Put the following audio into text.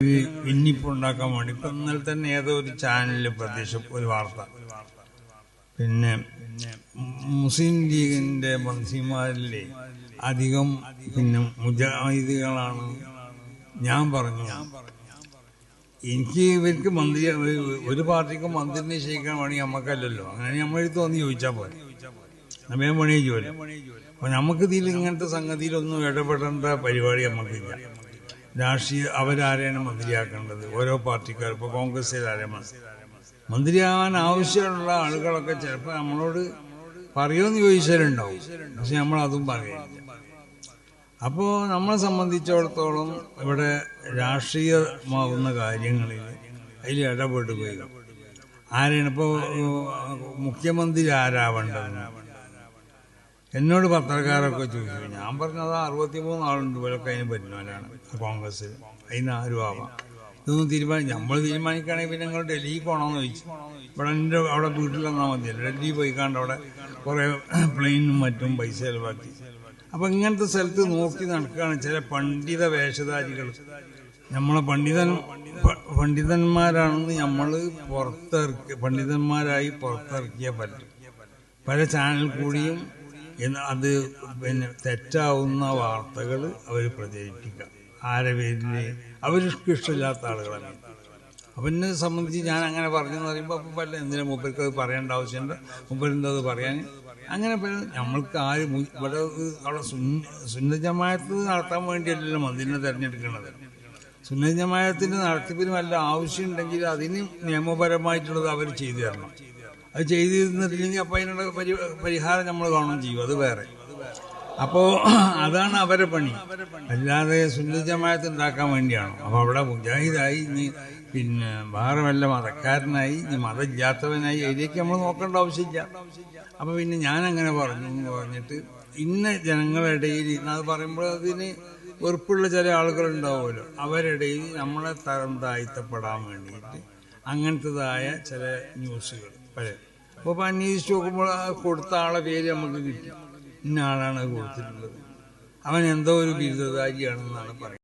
ഭിന്നിപ്പുണ്ടാക്കാൻ വേണ്ടി ഇപ്പം ഇന്നലെ തന്നെ ഏതോ ഒരു ചാനലിൽ ഒരു വാർത്ത, പിന്നെ മുസ്ലിം ലീഗിന്റെ മന്ത്രിമാരിലെ അധികം പിന്നെ മുജാഹിദുകളാണ്. ഞാൻ പറഞ്ഞു, എനിക്ക് ഇവർക്ക് മന്ത്രി ഒരു പാർട്ടിക്ക് മന്ത്രി നിശ്ചയിക്കാൻ വേണമെങ്കിൽ നമുക്കല്ലല്ലോ, അങ്ങനെ നമ്മളെടുത്ത് വന്ന് ചോദിച്ചാൽ പോലെ നമ്മേ പണി ജോലി. അപ്പൊ നമുക്ക് ഇതിൽ ഇങ്ങനത്തെ സംഗതിയിലൊന്നും ഇടപെടേണ്ട പരിപാടി നമുക്കില്ല. രാഷ്ട്രീയ അവരാരെയാണ് മന്ത്രിയാക്കേണ്ടത്, ഓരോ പാർട്ടിക്കാർ. ഇപ്പോൾ കോൺഗ്രസ്സിൽ ആരെയാണ് മന്ത്രിയാകാൻ ആവശ്യമുള്ള ആളുകളൊക്കെ ചിലപ്പോൾ നമ്മളോട് പറയുമെന്ന് ചോദിച്ചാലുണ്ടാവും, പക്ഷെ നമ്മളതും പറയില്ല. അപ്പോൾ നമ്മളെ സംബന്ധിച്ചിടത്തോളം ഇവിടെ രാഷ്ട്രീയമാവുന്ന കാര്യങ്ങളിൽ അതിൽ ഇടപെടുകയില്ല. ആരെയാണ് ഇപ്പോൾ മുഖ്യമന്ത്രി ആരാവേണ്ടത് എന്നോട് പത്രക്കാരൊക്കെ ചോദിച്ചു. ഞാൻ പറഞ്ഞത് 63 ആളുണ്ട്, ഇവരൊക്കെ അതിന് പറ്റുന്നവരാണ് കോൺഗ്രസ്, അതിന് ആരും ആവാം. ഇതൊന്നും നമ്മൾ തീരുമാനിക്കുകയാണെങ്കിൽ പിന്നെ നിങ്ങൾ ഡൽഹിക്ക് പോകണമെന്ന് ചോദിച്ചു. ഇവിടെ എൻ്റെ അവിടെ വീട്ടിൽ വന്നാൽ മതിയല്ലോ, ഡൽഹി പോയിക്കാണ്ട് അവിടെ കുറേ പ്ലെയിനും മറ്റും പൈസ ചെലവാക്കി. അപ്പം ഇങ്ങനത്തെ സ്ഥലത്ത് നോക്കി നടക്കുകയാണ് ചില പണ്ഡിത വേഷധാരികൾ. നമ്മളെ പണ്ഡിതന്മാരാണെന്ന് നമ്മൾ പണ്ഡിതന്മാരായി പുറത്തിറക്കിയാൽ പറ്റും. പല ചാനൽ കൂടിയും അത് പിന്നെ തെറ്റാവുന്ന വാർത്തകൾ അവർ പ്രചരിപ്പിക്കുക. ആരെ പേരിൽ അവർക്ക് ഇഷ്ടമില്ലാത്ത ആളുകളാണ്. അപ്പം എന്നെ സംബന്ധിച്ച് ഞാൻ അങ്ങനെ പറഞ്ഞെന്ന് പറയുമ്പോൾ അപ്പം പല എന്തിനാ മൂപ്പർക്ക് അത് പറയേണ്ട ആവശ്യമുണ്ട്, മൂപ്പരെന്താ അത് പറയാൻ. അങ്ങനെ നമ്മൾക്ക് ഇവിടെ അവിടെ സുന്നത്ത് ജമാഅത്ത് നടത്താൻ വേണ്ടിയല്ലല്ലോ മന്ത്രിനെ തിരഞ്ഞെടുക്കുന്നത്. സുന്നത്ത് ജമാഅത്തിന്റെ നടത്തിപ്പിന് വല്ല ആവശ്യമുണ്ടെങ്കിൽ അതിന് നിയമപരമായിട്ടുള്ളത് അവർ ചെയ്തു തരണം. അത് ചെയ്തിരുന്നിട്ടില്ലെങ്കിൽ അപ്പം അതിനുള്ള പരിഹാരം നമ്മൾ കാണുകയും ചെയ്യും, അത് വേറെ. അപ്പോൾ അതാണ് അവരെ പണി, അല്ലാതെ സുന്നത്ത് ജമാഅത്ത് ഉണ്ടാക്കാൻ വേണ്ടിയാണോ? അപ്പോൾ അവിടെ മുജാഹിദായി ഇനി പിന്നെ വേറെ വല്ല മതക്കാരനായി ഇനി മതമില്ലാത്തവനായി അതിലേക്ക് നമ്മൾ നോക്കേണ്ട ആവശ്യമില്ല. അപ്പോൾ പിന്നെ ഞാനങ്ങനെ പറഞ്ഞു എന്ന് പറഞ്ഞിട്ട് ഇന്ന ജനങ്ങളുടെ ഇടയിൽ അത് പറയുമ്പോൾ അതിന് വെറുപ്പുള്ള ചില ആളുകളുണ്ടാവുമല്ലോ, അവരിടയിൽ നമ്മളെ തരം താഴ്ത്തപ്പെടാൻ വേണ്ടിയിട്ട് അങ്ങനത്തതായ ചില ന്യൂസുകൾ പല. അപ്പോൾ അന്വേഷിച്ച് നോക്കുമ്പോൾ കൊടുത്ത ആളെ പേര് നമുക്ക് കിട്ടി, ഇന്ന ആളാണ് കൊടുത്തിട്ടുള്ളത്, അവൻ എന്തോ ഒരു ബിരുദധാരിയാണെന്നാണ് പറയുന്നത്.